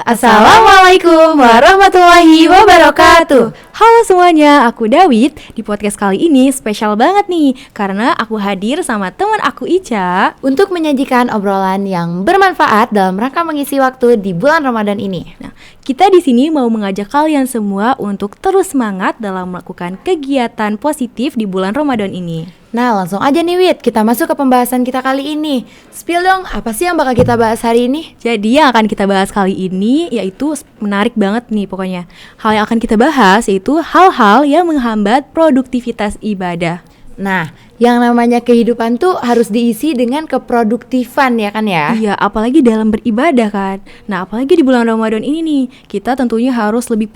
Assalamualaikum warahmatullahi wabarakatuh. Halo semuanya, aku Dawid. Di podcast kali ini spesial banget nih, karena aku hadir sama teman aku Ica untuk menyajikan obrolan yang bermanfaat dalam rangka mengisi waktu di bulan Ramadan ini. Nah, kita di sini mau mengajak kalian semua untuk terus semangat dalam melakukan kegiatan positif di bulan Ramadan ini. Nah, langsung aja nih Wid, kita masuk ke pembahasan kita kali ini. Spill dong, apa sih yang bakal kita bahas hari ini? Jadi yang akan kita bahas kali ini yaitu menarik banget nih pokoknya. Hal yang akan kita bahas yaitu hal-hal yang menghambat produktivitas ibadah. Nah, yang namanya kehidupan tuh harus diisi dengan keproduktifan ya kan ya? Iya, apalagi dalam beribadah kan. Nah, apalagi di bulan Ramadan ini nih, kita tentunya harus lebih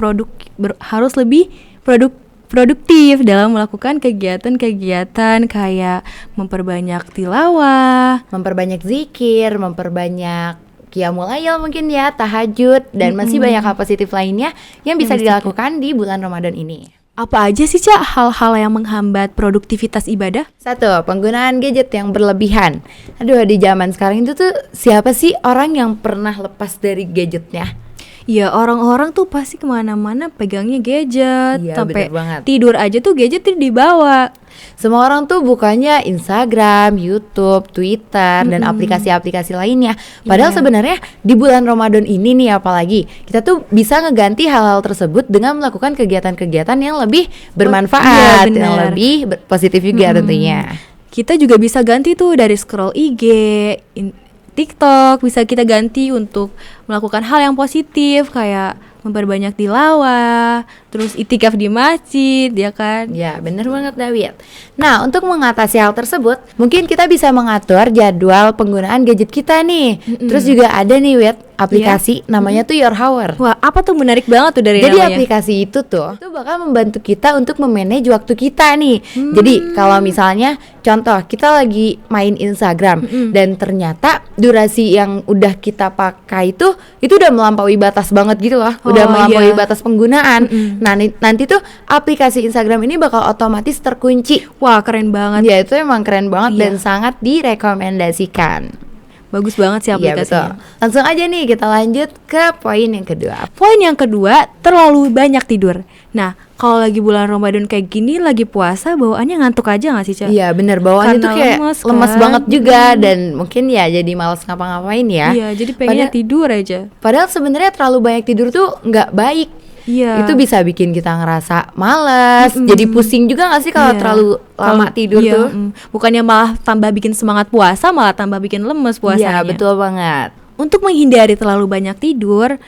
produktif dalam melakukan kegiatan-kegiatan kayak memperbanyak tilawah, memperbanyak zikir, memperbanyak qiyamul lail mungkin ya, tahajud, dan masih banyak hal positif lainnya yang bisa dilakukan di bulan Ramadan ini. Apa aja sih Cak hal-hal yang menghambat produktivitas ibadah? 1. Penggunaan gadget yang berlebihan. Aduh, di zaman sekarang itu tuh siapa sih orang yang pernah lepas dari gadgetnya? Ya, orang-orang tuh pasti kemana-mana pegangnya gadget. Iya, sampai bener banget. tidur aja tuh gadget tuh dibawa. Semua orang tuh bukannya Instagram, YouTube, Twitter, dan aplikasi-aplikasi lainnya. Padahal sebenarnya di bulan Ramadan ini nih apalagi, kita tuh bisa ngeganti hal-hal tersebut dengan melakukan kegiatan-kegiatan yang lebih bermanfaat, yang lebih positif juga tentunya. Kita juga bisa ganti tuh dari scroll IG, TikTok, bisa kita ganti untuk melakukan hal yang positif kayak memperbanyak tilawah, terus itikaf di masjid, ya kan? Ya, bener banget Dawid. Nah, untuk mengatasi hal tersebut, mungkin kita bisa mengatur jadwal penggunaan gadget kita nih. Terus juga ada nih Wid, aplikasi namanya tuh Your Hour. Wah, apa tuh menarik banget tuh dari Jadi namanya? aplikasi itu bakal membantu kita untuk memanage waktu kita nih. Jadi kalau misalnya contoh kita lagi main Instagram dan ternyata durasi yang udah kita pakai itu udah melampaui batas banget gitu loh. Udah melampaui batas penggunaan. Nah, nanti tuh aplikasi Instagram ini bakal otomatis terkunci. Wah, keren banget. Ya, itu emang keren banget dan sangat direkomendasikan. Bagus banget sih aplikasinya. Iya, betul. Langsung aja nih kita lanjut ke poin yang kedua. Poin yang kedua, terlalu banyak tidur. Nah, kalau lagi bulan Ramadan kayak gini, lagi puasa, bawaannya ngantuk aja gak sih, Cak? Iya, bener, bawaannya tuh kayak lemes banget juga. Dan mungkin ya jadi malas ngapa-ngapain ya. Iya, jadi pengennya tidur aja. Padahal sebenarnya terlalu banyak tidur tuh nggak baik. Iya. Itu bisa bikin kita ngerasa malas, jadi pusing juga gak sih kalau terlalu lama tidur tuh? Bukannya malah tambah bikin semangat puasa, malah tambah bikin lemes puasanya. Iya, betul banget. Untuk menghindari terlalu banyak tidur,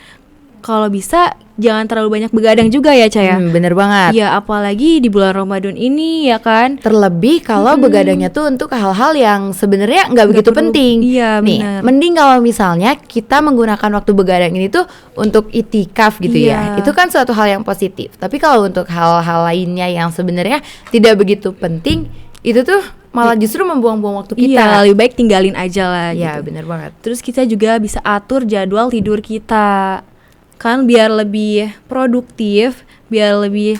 kalau bisa jangan terlalu banyak begadang juga ya, Caya. Bener banget. Ya, apalagi di bulan Ramadan ini ya kan. Terlebih kalau begadangnya tuh untuk hal-hal yang sebenarnya nggak begitu penting. Iya, nih, bener. mending kalau misalnya kita menggunakan waktu begadang ini tuh untuk itikaf gitu ya. Itu kan suatu hal yang positif. Tapi kalau untuk hal-hal lainnya yang sebenarnya tidak begitu penting, itu tuh malah justru membuang-buang waktu kita. Iya, lebih baik tinggalin aja lah. Iya, gitu. bener banget. Terus kita juga bisa atur jadwal tidur kita. Kan biar lebih produktif, biar lebih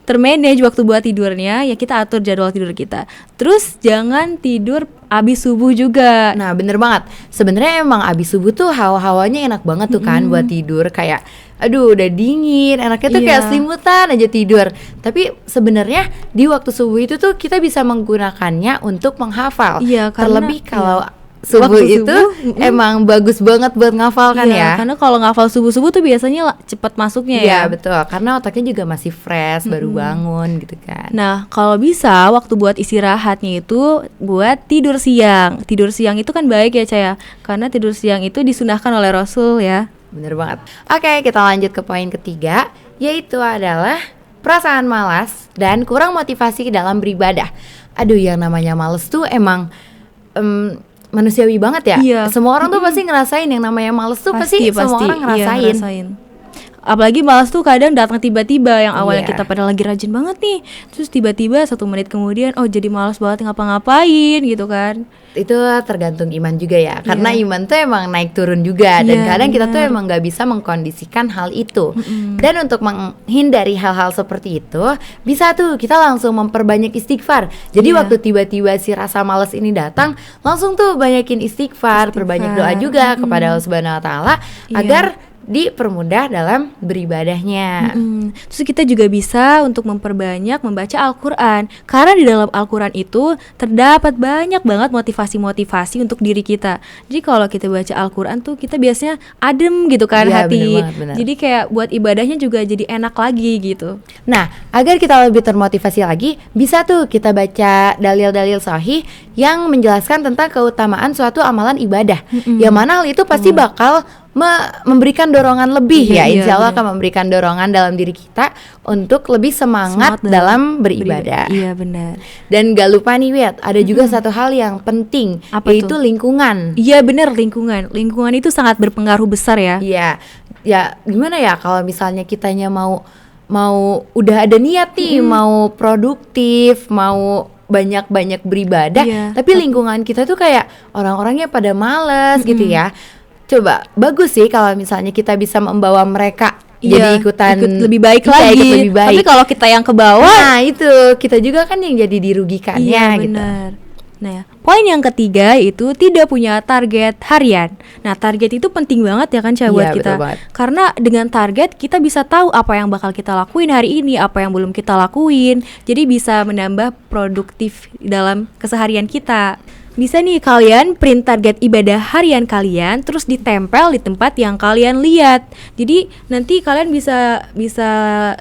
termanage waktu buat tidurnya, ya kita atur jadwal tidur kita. Terus jangan tidur abis subuh juga. Nah, bener banget. Sebenarnya emang abis subuh tuh hawa-hawanya enak banget tuh kan buat tidur. Kayak aduh udah dingin, enaknya tuh kayak selimutan aja tidur. Tapi sebenarnya di waktu subuh itu tuh kita bisa menggunakannya untuk menghafal. Iya, terlebih kalau subuh itu emang bagus banget buat ngafal kan ya. Karena kalau ngafal subuh-subuh tuh biasanya cepat masuknya ya. Iya, betul. Karena otaknya juga masih fresh, baru bangun gitu kan. Nah, kalau bisa waktu buat istirahatnya itu buat tidur siang. Tidur siang itu kan baik ya, Caya. Karena tidur siang itu disunahkan oleh Rasul ya. Bener banget. Oke, kita lanjut ke poin ketiga, yaitu adalah perasaan malas dan kurang motivasi dalam beribadah. Aduh, yang namanya malas tuh emang manusiawi banget ya. Iya. Semua orang tuh pasti ngerasain yang namanya males tuh pasti semua orang ngerasain. Iya, ngerasain. Apalagi malas tuh kadang datang tiba-tiba, yang awalnya kita pada lagi rajin banget nih, terus tiba-tiba 1 menit kemudian jadi malas banget ngapa-ngapain gitu kan. Itu tergantung iman juga ya, karena iman tuh emang naik turun juga, dan kadang kita tuh emang gak bisa mengkondisikan hal itu. Dan untuk menghindari hal-hal seperti itu, bisa tuh kita langsung memperbanyak istighfar. Jadi waktu tiba-tiba si rasa malas ini datang, langsung tuh banyakin istighfar, perbanyak doa juga kepada Allah Subhanahu Wa Taala agar dipermudah dalam beribadahnya. Terus kita juga bisa untuk memperbanyak membaca Al-Quran, karena di dalam Al-Quran itu terdapat banyak banget motivasi-motivasi untuk diri kita. Jadi kalau kita baca Al-Quran tuh kita biasanya adem gitu kan Iya, hati. bener banget, bener. Jadi kayak buat ibadahnya juga jadi enak lagi gitu. Nah, agar kita lebih termotivasi lagi, bisa tuh kita baca dalil-dalil sahih yang menjelaskan tentang keutamaan suatu amalan ibadah. Yang mana hal itu pasti bakal memberikan dorongan lebih Iya, ya, iya, insya Allah bener. akan memberikan dorongan dalam diri kita untuk lebih semangat dalam beribadah. Iya benar. Dan gak lupa nih Wet, ada juga satu hal yang penting, Apa yaitu tuh? lingkungan. Iya benar, lingkungan itu sangat berpengaruh besar ya. Iya, ya gimana ya kalau misalnya kitanya mau udah ada niat nih, mau produktif, mau banyak-banyak beribadah, Iya. tapi lingkungan kita tuh kayak orang-orangnya pada males gitu ya. Coba bagus sih kalau misalnya kita bisa membawa mereka jadi Iya, ikutan ikut lebih baik iya, lagi. ikut lebih baik. Tapi kalau kita yang ke bawah, Nah itu kita juga kan yang jadi dirugikannya iya gitu. benar. Nah, poin yang ketiga itu tidak punya target harian. Nah, target itu penting banget ya kan Ca, buat Iya, kita. betul banget. Karena dengan target kita bisa tahu apa yang bakal kita lakuin hari ini, apa yang belum kita lakuin. Jadi bisa menambah produktif dalam keseharian kita. Bisa nih kalian print target ibadah harian kalian, terus ditempel di tempat yang kalian lihat. Jadi nanti kalian bisa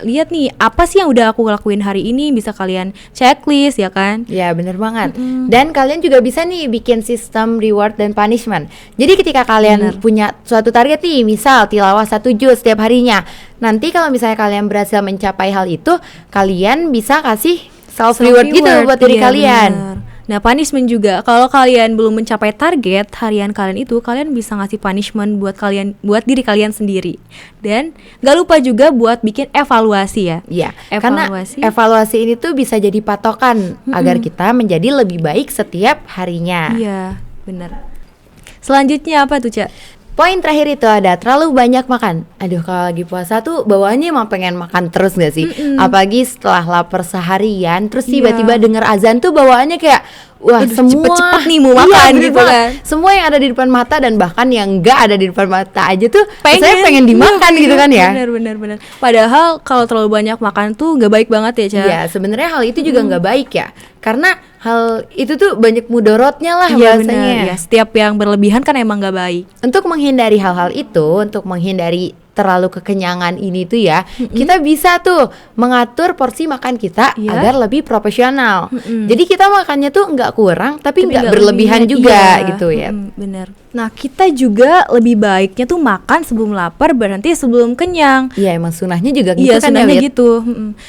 lihat nih apa sih yang udah aku lakuin hari ini, bisa kalian checklist ya kan. Ya bener banget. Dan kalian juga bisa nih bikin sistem reward dan punishment. Jadi ketika kalian punya suatu target nih, misal tilawah 1 juz setiap harinya, nanti kalau misalnya kalian berhasil mencapai hal itu, kalian bisa kasih self reward gitu buat diri iya, kalian. bener. Nah, punishment juga. Kalau kalian belum mencapai target harian kalian itu, kalian bisa ngasih punishment buat diri kalian sendiri. Dan gak lupa juga buat bikin evaluasi ya. Iya, karena evaluasi ini tuh bisa jadi patokan agar kita menjadi lebih baik setiap harinya. Iya, benar. Selanjutnya apa tuh, Cak? Poin terakhir itu ada terlalu banyak makan. Aduh, kalau lagi puasa tuh bawaannya emang pengen makan terus gak sih? Apalagi setelah lapar seharian, terus tiba-tiba denger azan tuh bawaannya kayak wah, semua cepet-cepet nih mau makan bener gitu banget. kan. Semua yang ada di depan mata dan bahkan yang enggak ada di depan mata aja tuh saya pengen Iya, dimakan gitu kan ya. Bener. Padahal kalau terlalu banyak makan tuh gak baik banget ya, Cak. Iya, sebenarnya hal itu juga nggak baik ya. Karena hal itu tuh banyak mudorotnya lah Iya, bahasanya. bener. Ya, setiap yang berlebihan kan emang gak baik. Untuk menghindari hal-hal itu, untuk menghindari terlalu kekenyangan ini tuh ya, kita bisa tuh mengatur porsi makan kita Iya. agar lebih profesional. Jadi kita makannya tuh nggak kurang tapi nggak nggak berlebihan lebih, juga iya. gitu ya. Bener. Nah, kita juga lebih baiknya tuh makan sebelum lapar, berhenti sebelum kenyang. Iya, emang sunahnya juga gitu Iya, kan ya, sunahnya Wit? gitu.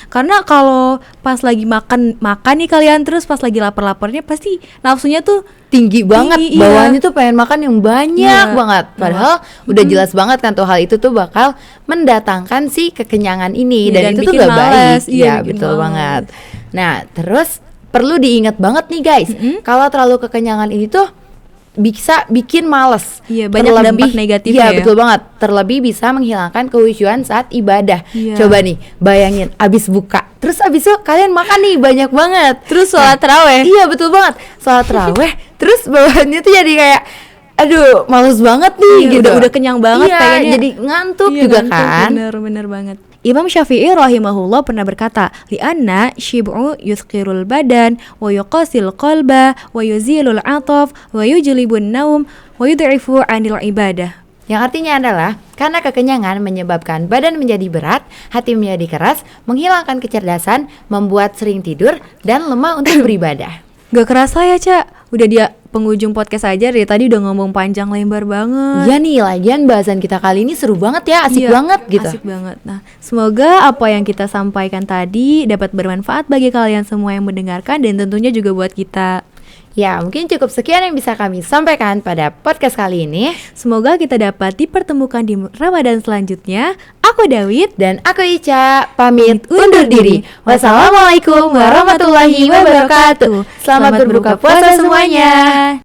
Karena kalau pas lagi makan nih kalian, terus pas lagi lapar-laparnya pasti nafsunya tuh Tinggi banget, Tinggi, iya. bawaannya tuh pengen makan yang banyak Iya. banget. Padahal udah jelas banget kan tuh hal itu tuh bakal mendatangkan si kekenyangan ini. Iya, Dan dan itu tuh bikin gak baik. males. Iya, Iya, bikin betul males. banget. Nah, terus perlu diingat banget nih guys, kalau terlalu kekenyangan ini tuh bisa bikin males. Iya, banyak dampak negatifnya Iya, ya. betul banget. Terlebih bisa menghilangkan kehusyuan saat ibadah. Iya. Coba nih, bayangin abis buka, terus abis itu kalian makan nih banyak banget. terus sholat taraweh. Iya, betul banget. Sholat taraweh, terus bawaannya tuh jadi kayak aduh, males banget nih Iya, gitu. udah kenyang banget iya, pengennya. jadi ngantuk Iya, juga ngantuk, kan. Bener banget. Imam Syafi'i rahimahullah pernah berkata, li'anna syib'u yuthqirul badan wa yuqasil qalba wa yuzilul ataf wa yujlibun naum wa yud'ifu 'anil ibadah. Yang artinya adalah karena kekenyangan menyebabkan badan menjadi berat, hati menjadi keras, menghilangkan kecerdasan, membuat sering tidur dan lemah untuk beribadah. Gak kerasa ya, Cak, udah dia penghujung podcast aja, dari tadi udah ngomong panjang lebar banget. Iya nih, lagian bahasan kita kali ini seru banget ya, asik Iya, banget gitu. Asik banget. Nah, semoga apa yang kita sampaikan tadi dapat bermanfaat bagi kalian semua yang mendengarkan, dan tentunya juga buat kita. Ya, mungkin cukup sekian yang bisa kami sampaikan pada podcast kali ini. Semoga kita dapat dipertemukan di Ramadan selanjutnya. Aku Dawid. Dan aku Ica, pamit undur diri. Wassalamualaikum warahmatullahi wabarakatuh. Selamat berbuka puasa semuanya.